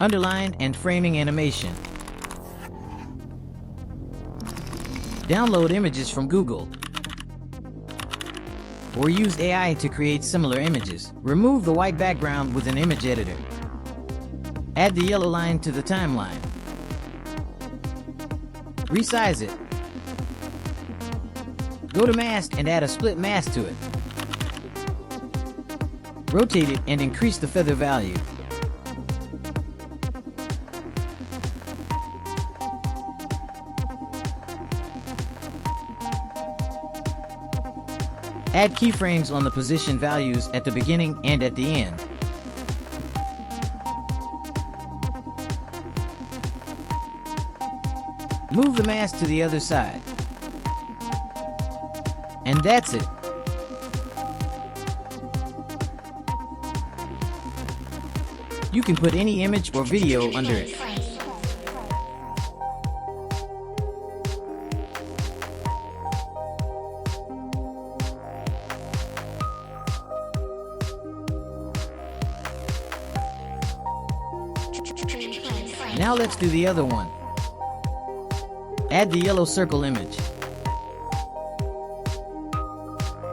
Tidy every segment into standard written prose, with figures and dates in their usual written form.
underline and framing animation. Download images from Google or use AI to create similar images. Remove the white background with an image editor. Add the yellow line to the timeline. Resize it. Go to Mask and add a split mask to it. Rotate it and increase the feather value. Add keyframes on the position values at the beginning and at the end. Move the mask to the other side. And that's it. You can put any image or video under it. Now let's do the other one. Add the yellow circle image.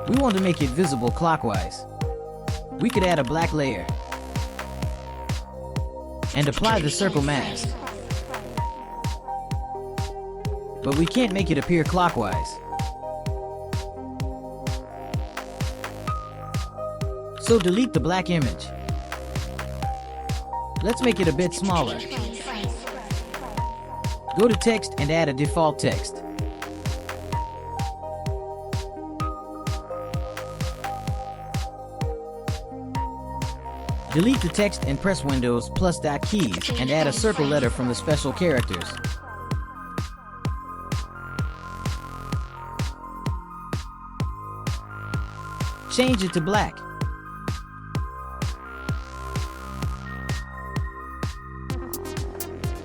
We want to make it visible clockwise. We could add a black layer and apply the circle mask. But we can't make it appear clockwise. So delete the black image. Let's make it a bit smaller. Go to text and add a default text. Delete the text and press Windows plus dot keys and add a circle letter from the special characters. Change it to black.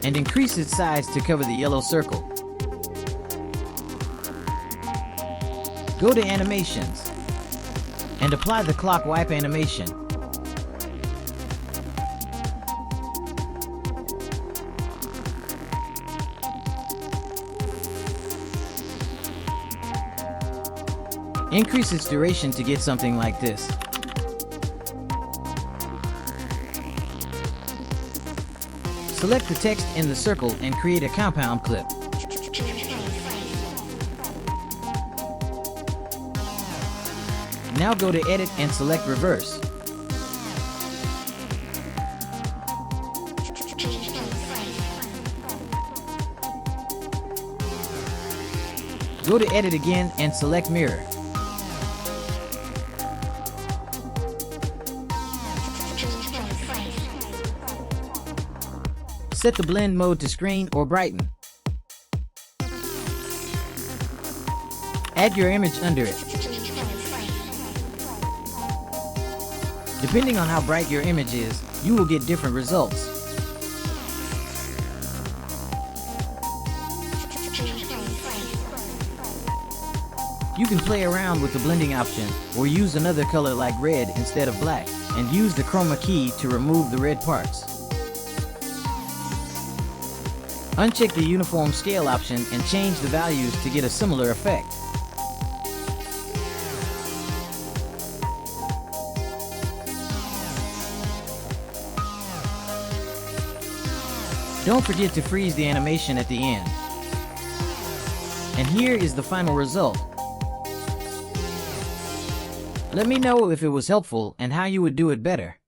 And increase its size to cover the yellow circle. Go to Animations and apply the clock wipe animation. Increase its duration to get something like this. Select the text in the circle and create a compound clip. Now go to Edit and select Reverse. Go to Edit again and select Mirror. Set the blend mode to screen or brighten. Add your image under it. Depending on how bright your image is, you will get different results. You can play around with the blending option or use another color like red instead of black, and use the chroma key to remove the red parts. Uncheck the uniform scale option and change the values to get a similar effect. Don't forget to freeze the animation at the end. And here is the final result. Let me know if it was helpful and how you would do it better.